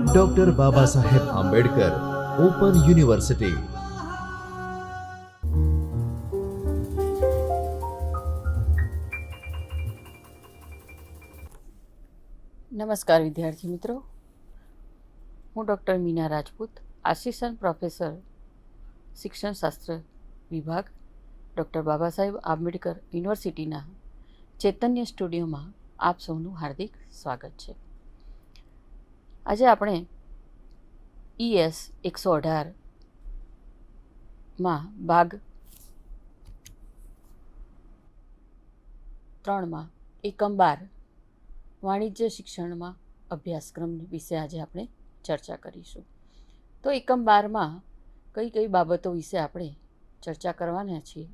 Doctor Baba Saheb Ambedkar open university. નમસ્કાર વિદ્યાર્થી મિત્રો, હું doctor Meena Rajput, assistant professor શિક્ષણશાસ્ત્ર વિભાગ, ડૉક્ટર બાબા સાહેબ આંબેડકર યુનિવર્સિટીના ચૈતન્ય સ્ટુડિયોમાં આપ સૌનું હાર્દિક સ્વાગત છે. આજે આપણે ES 118માં ભાગ 3માં એકમ 12 વાણિજ્ય શિક્ષણમાં અભ્યાસક્રમ વિશે આજે આપણે ચર્ચા કરીશું. તો એકમ 12માં કઈ કઈ બાબતો વિશે આપણે ચર્ચા કરવાના છીએ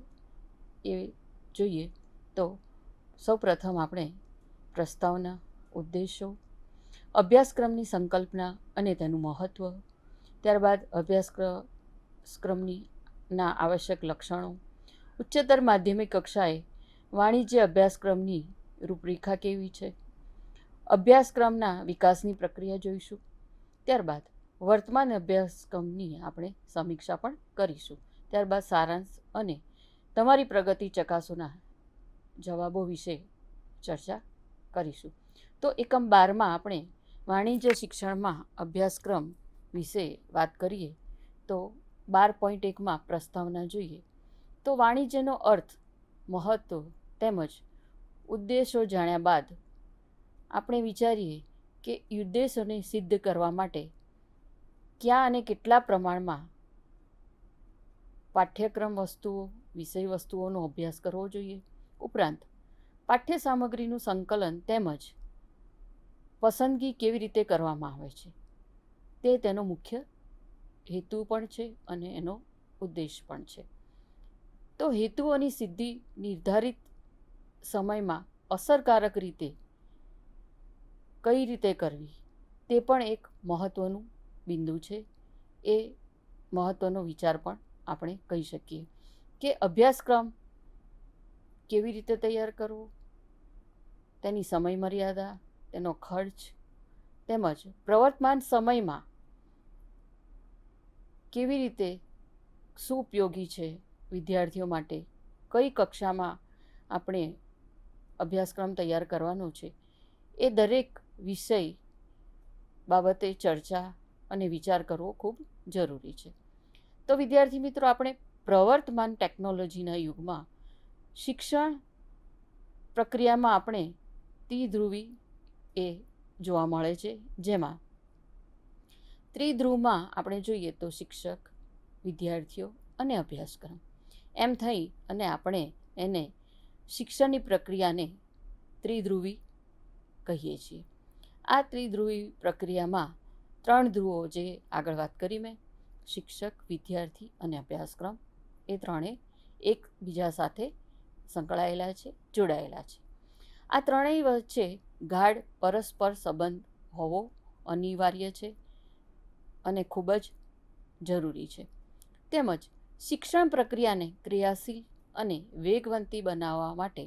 એ જોઈએ તો સૌપ્રથમ આપણે પ્રસ્તાવના, ઉદ્દેશો, અભ્યાસક્રમની સંકલ્પના અને તેનું મહત્ત્વ, ત્યારબાદ અભ્યાસક્રમના આવશ્યક લક્ષણો, ઉચ્ચતર માધ્યમિક કક્ષાએ વાણિજ્ય અભ્યાસક્રમની રૂપરેખા કેવી છે, અભ્યાસક્રમના વિકાસની પ્રક્રિયા જોઈશું. ત્યારબાદ વર્તમાન અભ્યાસક્રમની આપણે સમીક્ષા પણ કરીશું. ત્યારબાદ સારાંશ અને તમારી પ્રગતિ ચકાસોના જવાબો વિશે ચર્ચા કરીશું. તો એકમ 12માં આપણે વાણિજ્ય શિક્ષણમાં અભ્યાસક્રમ વિશે વાત કરીએ તો 12.1માં પ્રસ્તાવના જોઈએ તો વાણિજ્યનો અર્થ, મહત્ત્વ તેમજ ઉદ્દેશો જાણ્યા બાદ આપણે વિચારીએ કે ઉદ્દેશોને સિદ્ધ કરવા માટે ક્યાં અને કેટલા પ્રમાણમાં પાઠ્યક્રમ વસ્તુઓ, વિષય વસ્તુઓનો અભ્યાસ કરવો જોઈએ. ઉપરાંત પાઠ્ય સામગ્રીનું સંકલન તેમજ પસંદગી કેવી રીતે કરવામાં આવે છે તે તેનો મુખ્ય હેતુ પણ છે અને એનો ઉદ્દેશ પણ છે. તો હેતુઓની સિદ્ધિ નિર્ધારિત સમયમાં અસરકારક રીતે કઈ રીતે કરવી તે પણ એક મહત્ત્વનું બિંદુ છે. એ મહત્ત્વનો વિચાર પણ આપણે કહી શકીએ કે અભ્યાસક્રમ કેવી રીતે તૈયાર કરવો, તેની સમય મર્યાદા, તેનો ખર્ચ તેમજ પ્રવર્તમાન સમયમાં કેવી રીતે શું ઉપયોગી છે વિદ્યાર્થીઓ માટે, કઈ કક્ષામાં આપણે અભ્યાસક્રમ તૈયાર કરવાનો છે, એ દરેક વિષય બાબતે ચર્ચા અને વિચાર કરવો ખૂબ જરૂરી છે. તો વિદ્યાર્થી મિત્રો, આપણે પ્રવર્તમાન ટેકનોલોજીના યુગમાં શિક્ષણ પ્રક્રિયામાં આપણે ત્રિધ્રુવી એ જોવા મળે છે. જેમાં ત્રિધ્રુવમાં આપણે જોઈએ તો શિક્ષક, વિદ્યાર્થીઓ અને અભ્યાસક્રમ એમ થઈ અને આપણે એને શિક્ષણની પ્રક્રિયાને ત્રિધ્રુવી કહીએ છીએ. આ ત્રિધ્રુવી પ્રક્રિયામાં 3 ધ્રુવો, જે આગળ વાત કરી મેં, શિક્ષક, વિદ્યાર્થી અને અભ્યાસક્રમ, એ ત્રણે એકબીજા સાથે સંકળાયેલા છે, જોડાયેલા છે. આ ત્રણેય વચ્ચે ગાઢ પરસ્પર સંબંધ હોવો અનિવાર્ય છે અને ખૂબ જ જરૂરી છે. તેમજ શિક્ષણ પ્રક્રિયાને ક્રિયાશીલ અને વેગવંતી બનાવવા માટે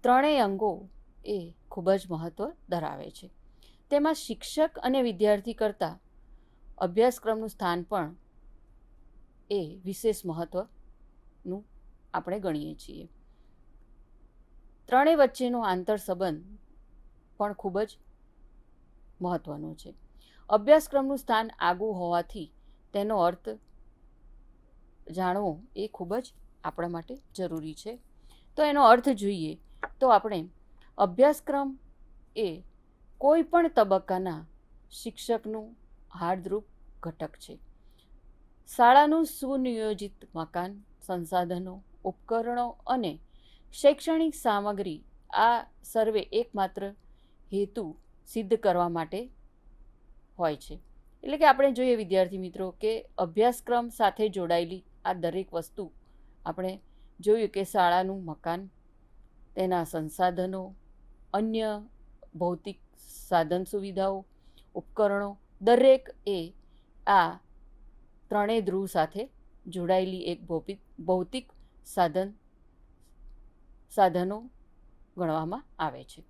ત્રણેય અંગો એ ખૂબ જ મહત્ત્વ ધરાવે છે. તેમાં શિક્ષક અને વિદ્યાર્થી કરતાં અભ્યાસક્રમનું સ્થાન પણ એ વિશેષ મહત્ત્વનું આપણે ગણીએ છીએ. ત્રણેય વચ્ચેનો આંતરસંબંધ પણ ખૂબ જ મહત્ત્વનો છે. અભ્યાસક્રમનું સ્થાન આગું હોવાથી તેનો અર્થ જાણવો એ ખૂબ જ આપણા માટે જરૂરી છે. તો એનો અર્થ જોઈએ તો આપણે અભ્યાસક્રમ એ કોઈ પણ તબક્કાના શિક્ષકનું હાર્દરૂપ ઘટક છે. શાળાનું સુનિયોજિત મકાન, સંસાધનો, ઉપકરણો અને શૈક્ષણિક સામગ્રી, આ સર્વે એકમાત્ર હેતુ સિદ્ધ કરવા માટે હોય છે. એટલે કે આપણે જોઈએ વિદ્યાર્થી મિત્રો કે અભ્યાસક્રમ સાથે જોડાયેલી આ દરેક વસ્તુ આપણે જોયું કે શાળાનું મકાન, તેના સંસાધનો, અન્ય ભૌતિક સાધન સુવિધાઓ, ઉપકરણો, દરેક એ આ ત્રણેય ધ્રુવ સાથે જોડાયેલી એક ભૌતિક સાધનો ગણવામાં આવે છે.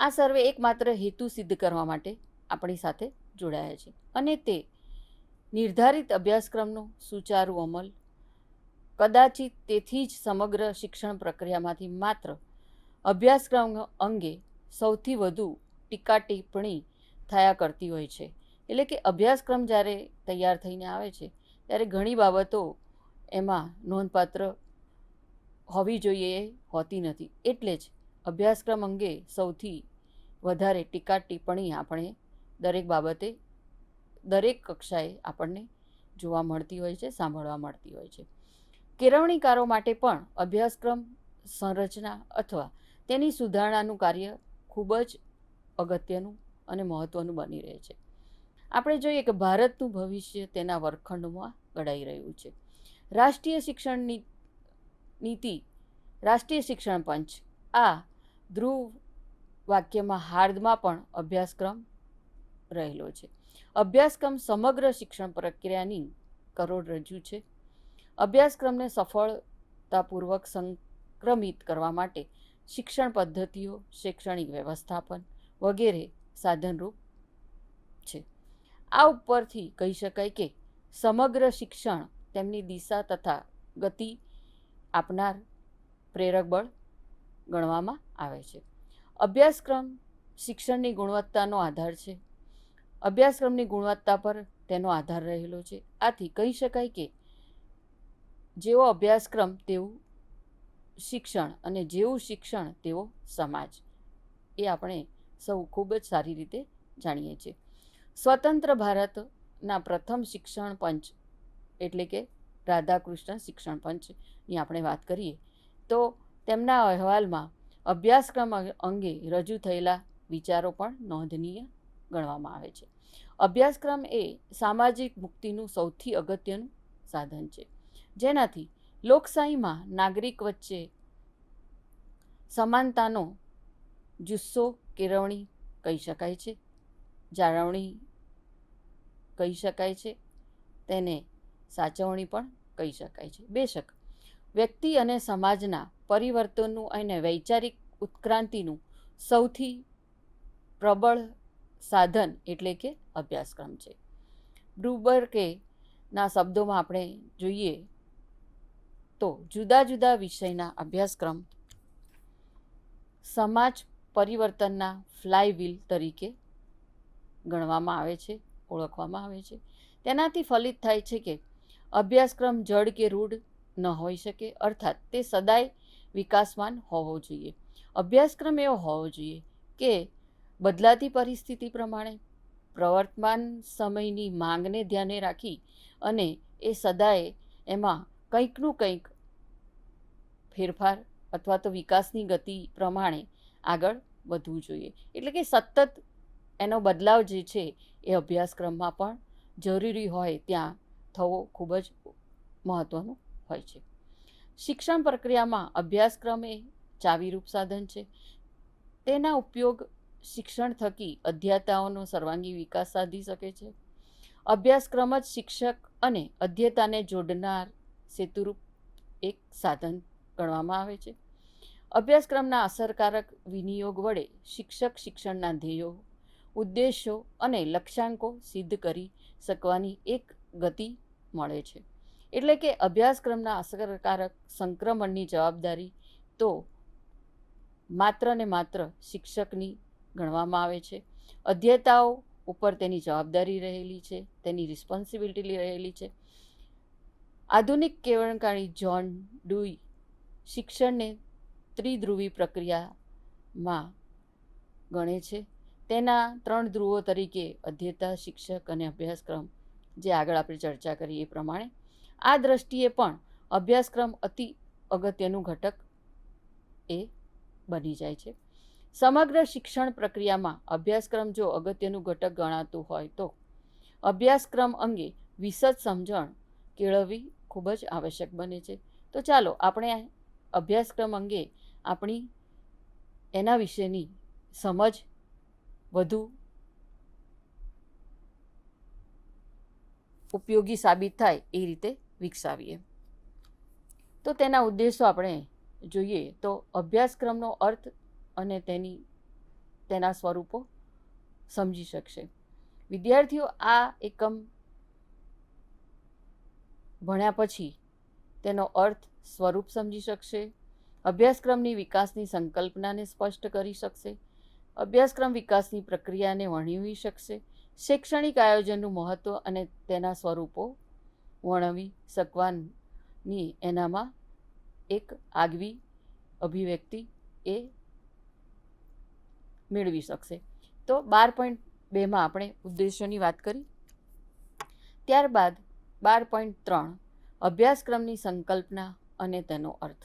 આ સર્વે એકમાત્ર હેતુ સિદ્ધ કરવા માટે આપણી સાથે જોડાયા છે અને તે નિર્ધારિત અભ્યાસક્રમનો સુચારુ અમલ, કદાચિત તેથી જ સમગ્ર શિક્ષણ પ્રક્રિયામાંથી માત્ર અભ્યાસક્રમ અંગે સૌથી વધુ ટીકા ટિપ્પણી થયા કરતી હોય છે. એટલે કે અભ્યાસક્રમ જ્યારે તૈયાર થઈને આવે છે ત્યારે ઘણી બાબતો એમાં નોંધપાત્ર હોવી જોઈએ એ હોતી નથી. એટલે જ અભ્યાસક્રમ અંગે સૌથી વધારે ટીકા ટિપ્પણી આપણે દરેક બાબતે દરેક કક્ષાએ આપણને જોવા મળતી હોય છે, સાંભળવા મળતી હોય છે. કેળવણીકારો માટે પણ અભ્યાસક્રમ સંરચના અથવા તેની સુધારણાનું કાર્ય ખૂબ જ અગત્યનું અને મહત્ત્વનું બની રહે છે. આપણે જોઈએ કે ભારતનું ભવિષ્ય તેના વર્ગખંડમાં ઘડાઈ રહ્યું છે. રાષ્ટ્રીય શિક્ષણ નીતિ, રાષ્ટ્રીય શિક્ષણ પંચ આ ધ્રુવ વાક્યમાં હાર્દમાં પણ અભ્યાસક્રમ રહેલો છે. અભ્યાસક્રમ સમગ્ર શિક્ષણ પ્રક્રિયાની કરોડરજ્જુ છે. અભ્યાસક્રમને સફળતાપૂર્વક સંક્રમિત કરવા માટે શિક્ષણ પદ્ધતિઓ, શૈક્ષણિક વ્યવસ્થાપન વગેરે સાધનરૂપ છે. આ ઉપરથી કહી શકાય કે સમગ્ર શિક્ષણ તેમની દિશા તથા ગતિ આપનાર પ્રેરક બળ ગણવામાં આવે છે. અભ્યાસક્રમ શિક્ષણની ગુણવત્તાનો આધાર છે. અભ્યાસક્રમની ગુણવત્તા પર તેનો આધાર રહેલો છે. આથી કહી શકાય કે જેવો અભ્યાસક્રમ તેવું શિક્ષણ અને જેવું શિક્ષણ તેવો સમાજ, એ આપણે સૌ ખૂબ જ સારી રીતે જાણીએ છીએ. સ્વતંત્ર ભારતના પ્રથમ શિક્ષણ પંચ એટલે કે રાધાકૃષ્ણ શિક્ષણ પંચની આપણે વાત કરીએ તો તેમના અહેવાલમાં અભ્યાસક્રમ અંગે રજૂ થયેલા વિચારો પણ નોંધનીય ગણવામાં આવે છે. અભ્યાસક્રમ એ સામાજિક મુક્તિનું સૌથી અગત્યનું સાધન છે, જેનાથી લોકશાહીમાં નાગરિક વચ્ચે સમાનતાનો જુસ્સો કેળવણી કહી શકાય છે, જાળવણી કહી શકાય છે, તેને સાચવણી પણ કહી શકાય છે. બેશક વ્યક્તિ અને સમાજના પરિવર્તનનું અને વૈચારિક ઉત્ક્રાંતિનું સૌથી પ્રબળ સાધન એટલે કે અભ્યાસક્રમ છે. બ્રુબર્કેના શબ્દોમાં આપણે જોઈએ તો જુદા જુદા વિષયના અભ્યાસક્રમ સમાજ પરિવર્તનના ફ્લાયવ્હીલ તરીકે ગણવામાં આવે છે, ઓળખવામાં આવે છે. તેનાથી ફલિત થાય છે કે અભ્યાસક્રમ જડ કે રૂઢ ન હોઈ શકે, અર્થાત તે સદાય વિકાસમાન હોવો જોઈએ. અભ્યાસક્રમ એવો હોવો જોઈએ કે બદલાતી પરિસ્થિતિ પ્રમાણે પ્રવર્તમાન સમયની માંગને ધ્યાને રાખી અને એ સદાય એમાં કંઈકનું કંઈક ફેરફાર અથવા તો વિકાસની ગતિ પ્રમાણે આગળ વધવું જોઈએ. એટલે કે સતત એનો બદલાવ જે છે એ અભ્યાસક્રમમાં પણ જરૂરી હોય ત્યાં થવો ખૂબ જ મહત્ત્વનું હોય છે. શિક્ષણ પ્રક્રિયામાં અભ્યાસક્રમ એ ચાવીરૂપ સાધન છે. તેના ઉપયોગ શિક્ષણ થકી અધ્યાતાઓનો સર્વાંગી વિકાસ સાધી શકે છે. અભ્યાસક્રમ જ શિક્ષક અને અધ્યતાને જોડનાર સેતુરૂપ એક સાધન ગણવામાં આવે છે. અભ્યાસક્રમના અસરકારક વિનિયોગ વડે શિક્ષક શિક્ષણના ધ્યેયો, ઉદ્દેશો અને લક્ષ્યાંકો સિદ્ધ કરી શકવાની એક ગતિ મળે છે. એટલે કે અભ્યાસક્રમના અસરકારક સંક્રમણની જવાબદારી તો માત્ર ને માત્ર શિક્ષકની ગણવામાં આવે છે. અધ્યતાઓ ઉપર તેની જવાબદારી રહેલી છે, તેની રિસ્પોન્સિબિલિટી રહેલી છે. આધુનિક કેળવણકારી જ્હોન ડુઈ શિક્ષણને ત્રિધ્રુવી પ્રક્રિયામાં ગણે છે. તેના 3 ધ્રુવો તરીકે અધ્યતા, શિક્ષક અને અભ્યાસક્રમ, જે આગળ આપણે ચર્ચા કરી એ પ્રમાણે. આ દ્રષ્ટિએ પણ અભ્યાસક્રમ અતિ અગત્યનું ઘટક એ બની જાય છે. સમગ્ર શિક્ષણ પ્રક્રિયામાં અભ્યાસક્રમ જો અગત્યનું ઘટક ગણાતું હોય તો અભ્યાસક્રમ અંગે વિશદ સમજણ કેળવવી ખૂબ જ આવશ્યક બને છે. તો ચાલો આપણે અભ્યાસક્રમ અંગે આપણી એના વિશેની સમજ વધુ ઉપયોગી સાબિત થાય એ રીતે વિકસાવીએ. તો તેના ઉદ્દેશો આપણે જોઈએ તો અભ્યાસક્રમનો અર્થ અને તેના સ્વરૂપો સમજી શકશે. વિદ્યાર્થીઓ આ એકમ ભણ્યા પછી તેનો અર્થ, સ્વરૂપ સમજી શકશે, અભ્યાસક્રમની વિકાસની સંકલ્પનાને સ્પષ્ટ કરી શકશે, અભ્યાસક્રમ વિકાસની પ્રક્રિયાને વર્ણવી શકશે, શૈક્ષણિક આયોજનનું મહત્ત્વ અને તેના સ્વરૂપો વર્ણવી શકવાની એનામાં એક આગવી અભિવ્યક્તિ એ મેળવી શકશે. તો 12.2માં આપણે ઉદ્દેશોની વાત કરી. ત્યારબાદ 12.3 અભ્યાસક્રમની સંકલ્પના અને તેનો અર્થ.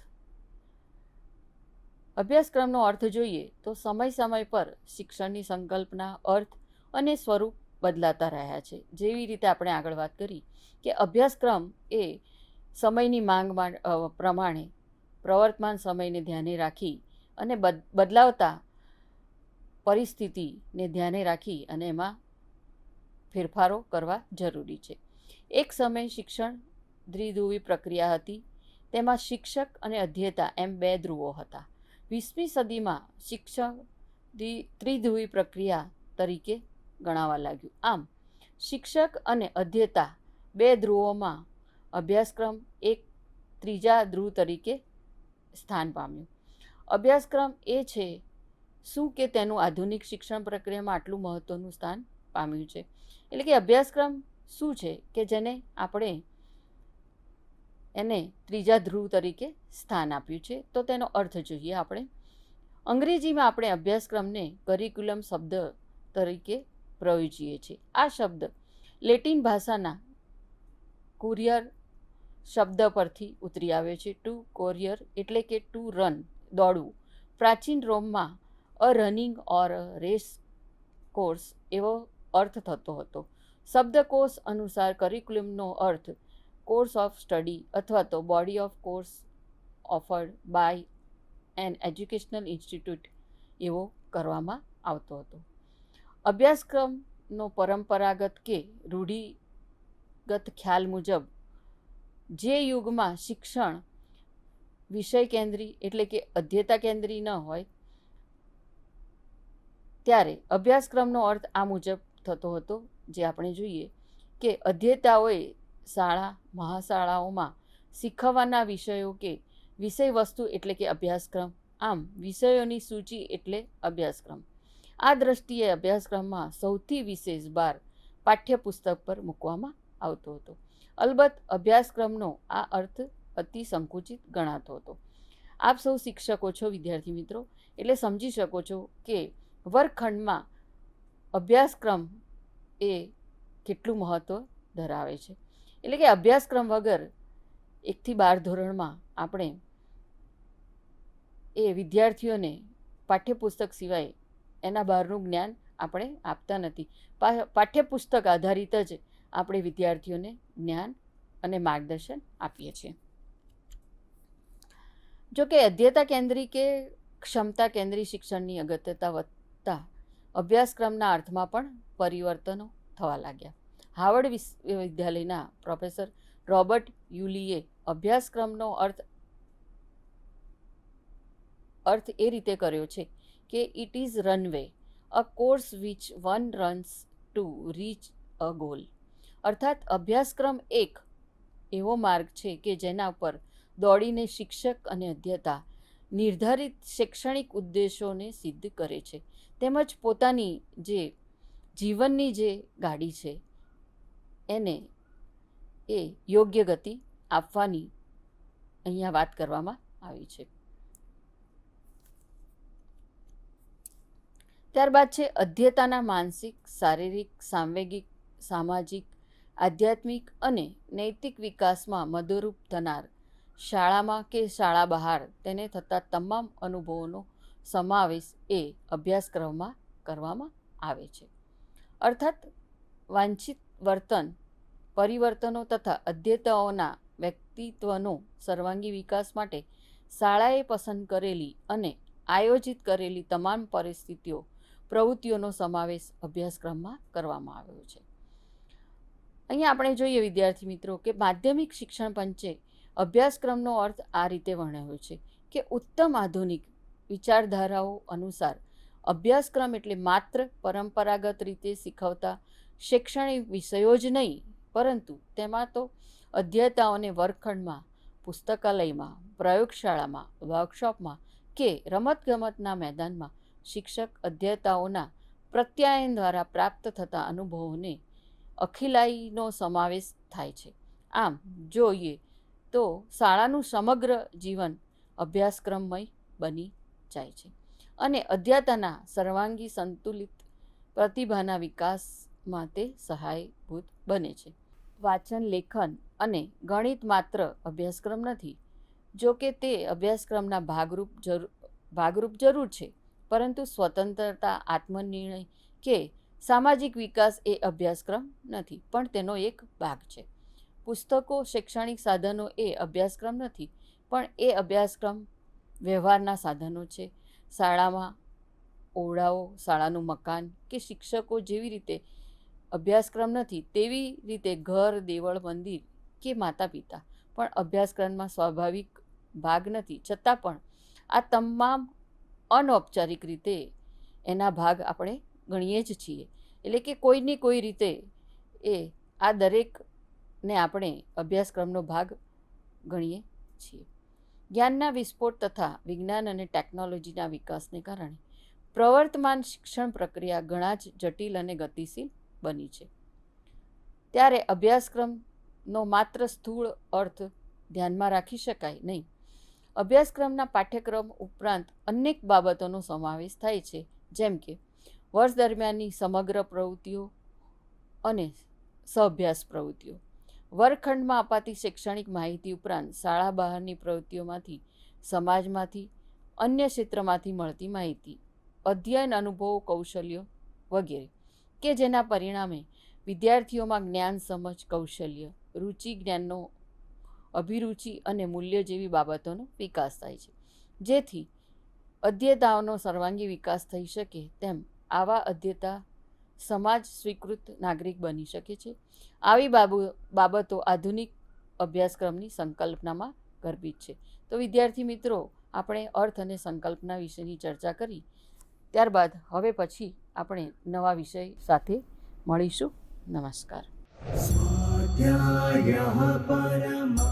અભ્યાસક્રમનો અર્થ જોઈએ તો સમય પર શિક્ષણની સંકલ્પના, અર્થ અને સ્વરૂપ બદલાતા રહ્યા છે. જેવી રીતે આપણે આગળ વાત કરી કે અભ્યાસક્રમ એ સમયની માંગ પ્રમાણે પ્રવર્તમાન સમયને ધ્યાને રાખી અને બદલાવતા પરિસ્થિતિને ધ્યાને રાખી અને એમાં ફેરફારો કરવા જરૂરી છે. એક સમયે શિક્ષણ દ્વિધ્રુવી પ્રક્રિયા હતી. તેમાં શિક્ષક અને અધ્યેતા એમ 2 ધ્રુવો હતા. 20મી સદીમાં શિક્ષણ ત્રિધ્રુવી પ્રક્રિયા તરીકે ગણાવા લાગ્યું. આમ શિક્ષક અને અધ્યેતા 2 ધ્રુવોમાં અભ્યાસક્રમ એક ત્રીજા ધ્રુવ તરીકે સ્થાન પામ્યું. અભ્યાસક્રમ એ છે શું કે તેનું આધુનિક શિક્ષણ પ્રક્રિયામાં આટલું મહત્ત્વનું સ્થાન પામ્યું છે. એટલે કે અભ્યાસક્રમ શું છે કે જેને આપણે એને ત્રીજા ધ્રુવ તરીકે સ્થાન આપ્યું છે. તો તેનો અર્થ જોઈએ આપણે. અંગ્રેજીમાં આપણે અભ્યાસક્રમને કરિક્યુલમ શબ્દ તરીકે પ્રયોજીએ છીએ. આ શબ્દ લેટિન ભાષાના કુરિયર શબ્દ પરથી ઉતરી આવ્યો છે. ટુ કોરિયર એટલે કે ટુ રન, દોડવું. પ્રાચીન રોમમાં a running or race course એવો અર્થ થતો હતો. શબ્દકોશ અનુસાર કરિક્યુલમનો અર્થ કોર્સ ઓફ સ્ટડી અથવા તો body of course offered by an educational institute એવો કરવામાં આવતો હતો. અભ્યાસક્રમનો પરંપરાગત કે રૂઢિગત ખ્યાલ મુજબ જે યુગમાં શિક્ષણ વિષય કેન્દ્રી એટલે કે અધ્યેતા કેન્દ્રી ન હોય ત્યારે અભ્યાસક્રમનો અર્થ આ મુજબ થતો હતો. જે આપણે જોઈએ કે અધ્યેતાઓએ શાળા મહાશાળાઓમાં શીખવવાના વિષયો કે વિષય વસ્તુ એટલે કે અભ્યાસક્રમ. આમ વિષયોની સૂચિ એટલે અભ્યાસક્રમ. આ દ્રષ્ટિએ અભ્યાસક્રમમાં સૌથી વિશેષ ભાર પાઠ્યપુસ્તક પર મૂકવામાં આવતો હતો. અલબત્ત અભ્યાસક્રમનો આ અર્થ અતિ સંકુચિત ગણાતો હતો. આપ સૌ શિક્ષકો છો વિદ્યાર્થી મિત્રો, એટલે સમજી શકો છો કે વર્ગખંડમાં અભ્યાસક્રમ એ કેટલું મહત્ત્વ ધરાવે છે. એટલે કે અભ્યાસક્રમ વગર 1 થી 12 ધોરણમાં આપણે એ વિદ્યાર્થીઓને પાઠ્યપુસ્તક સિવાય એના બહારનું જ્ઞાન આપણે આપતા નથી. પાઠ્યપુસ્તક આધારિત જ આપણે વિદ્યાર્થીઓને જ્ઞાન અને માર્ગદર્શન આપીએ છીએ. જો કે અધ્યેતા કેન્દ્રી કે ક્ષમતા કેન્દ્રી શિક્ષણની અગત્યતા વધતા અભ્યાસક્રમના અર્થમાં પણ પરિવર્તનો થવા લાગ્યા. હાર્વર્ડ વિશ્વવિદ્યાલયના પ્રોફેસર રોબર્ટ યુલીએ અભ્યાસક્રમનો અર્થ એ રીતે કર્યો છે કે it is runway, a course which one runs to reach a goal. અર્થાત અભ્યાસક્રમ એક એવો માર્ગ છે કે જેના પર દોડીને શિક્ષક અને અધ્યેતા નિર્ધારિત શૈક્ષણિક ઉદ્દેશોને સિદ્ધ કરે છે, તેમજ પોતાની જે જીવનની જે ગાડી છે એને એ યોગ્ય ગતિ આપવાની અહીંયા વાત કરવામાં આવી છે. ત્યારબાદ છે અધ્યેતાના માનસિક, શારીરિક, સાંવેગિક, સામાજિક, આધ્યાત્મિક અને નૈતિક વિકાસમાં મદદરૂપ થનાર શાળામાં કે શાળા બહાર તેને થતા તમામ અનુભવોનો સમાવેશ એ અભ્યાસક્રમમાં કરવામાં આવે છે. અર્થાત વાંછિત વર્તન પરિવર્તનો તથા અધ્યેતાઓના વ્યક્તિત્વનો સર્વાંગી વિકાસ માટે શાળાએ પસંદ કરેલી અને આયોજિત કરેલી તમામ પરિસ્થિતિઓ પ્રવૃત્તિઓનો સમાવેશ અભ્યાસક્રમમાં કરવામાં આવ્યો છે. અહીંયા આપણે જોઈએ વિદ્યાર્થી મિત્રો કે માધ્યમિક શિક્ષણ પંચે અભ્યાસક્રમનો અર્થ આ રીતે વર્ણવ્યો છે કે ઉત્તમ આધુનિક વિચારધારાઓ અનુસાર અભ્યાસક્રમ એટલે માત્ર પરંપરાગત રીતે શીખવતા શૈક્ષણિક વિષયો જ નહીં, પરંતુ તેમાં તો અધ્યાતાઓને વર્ગખંડમાં, પુસ્તકાલયમાં, પ્રયોગશાળામાં, વર્કશોપમાં કે રમતગમતના મેદાનમાં શિક્ષક અધ્યાતાઓના પ્રત્યાયન દ્વારા પ્રાપ્ત થતા અનુભવોને અખિલાઈનો સમાવેશ થાય છે. આમ જોઈએ તો શાળાનું સમગ્ર જીવન અભ્યાસક્રમમય બની જાય છે અને અધ્યાતાના સર્વાંગી સંતુલિત પ્રતિભાના વિકાસમાં તે સહાયભૂત બને છે. વાંચન, લેખન અને ગણિત માત્ર અભ્યાસક્રમ નથી. જો કે તે અભ્યાસક્રમના ભાગરૂપ જરૂર છે, પરંતુ સ્વતંત્રતા, આત્મનિર્ણય કે સામાજિક વિકાસ એ અભ્યાસક્રમ નથી, પણ તેનો એક ભાગ છે. પુસ્તકો, શૈક્ષણિક સાધનો એ અભ્યાસક્રમ નથી, પણ એ અભ્યાસક્રમ વ્યવહારના સાધનો છે. શાળામાં ઓરડાઓ, શાળાનું મકાન કે શિક્ષકો જેવી રીતે અભ્યાસક્રમ નથી, તેવી રીતે ઘર, દેવળ, મંદિર કે માતા પિતા પણ અભ્યાસક્રમમાં સ્વાભાવિક ભાગ નથી. છતાં પણ આ તમામ અનૌપચારિક રીતે એના ભાગ આપણે ગણીએ જ છીએ. એટલે કે કોઈને કોઈ રીતે આ દરેકને આપણે અભ્યાસક્રમનો ભાગ ગણીએ છીએ. જ્ઞાનના વિસ્ફોટ તથા વિજ્ઞાન અને ટેકનોલોજીના વિકાસને કારણે પ્રવર્તમાન શિક્ષણ પ્રક્રિયા ઘણા જ જટિલ અને ગતિશીલ બની છે. ત્યારે અભ્યાસક્રમનો માત્ર સ્થૂળ અર્થ ધ્યાનમાં રાખી શકાય નહીં. અભ્યાસક્રમના પાઠ્યક્રમ ઉપરાંત અનેક બાબતોનો સમાવેશ થાય છે, જેમ કે વર્ષ દરમિયાનની સમગ્ર પ્રવૃત્તિઓ અને સહઅભ્યાસ પ્રવૃત્તિઓ, વર્ગખંડમાં અપાતી શૈક્ષણિક માહિતી ઉપરાંત શાળા બહારની પ્રવૃત્તિઓમાંથી, સમાજમાંથી, અન્ય ક્ષેત્રમાંથી મળતી માહિતી, અધ્યયન, અનુભવો, કૌશલ્યો વગેરે કે જેના પરિણામે વિદ્યાર્થીઓમાં જ્ઞાન, સમજ, કૌશલ્ય, રુચિ, જ્ઞાનનો અભિરુચિ અને મૂલ્ય જેવી બાબતોનો વિકાસ થાય છે. જેથી અધ્યતાઓનો સર્વાંગી વિકાસ થઈ શકે, તેમ આવા અધ્યતા સમાજ સ્વીકૃત નાગરિક બની શકે છે. આવી બાબતો આધુનિક અભ્યાસક્રમની સંકલ્પનામાં ગર્ભિત છે. તો વિદ્યાર્થી મિત્રો, આપણે અર્થ અને સંકલ્પના વિશેની ચર્ચા કરી. ત્યારબાદ હવે પછી આપણે નવા વિષય સાથે મળીશું. નમસ્કાર. સ્વાધ્યાયઃ પરમઃ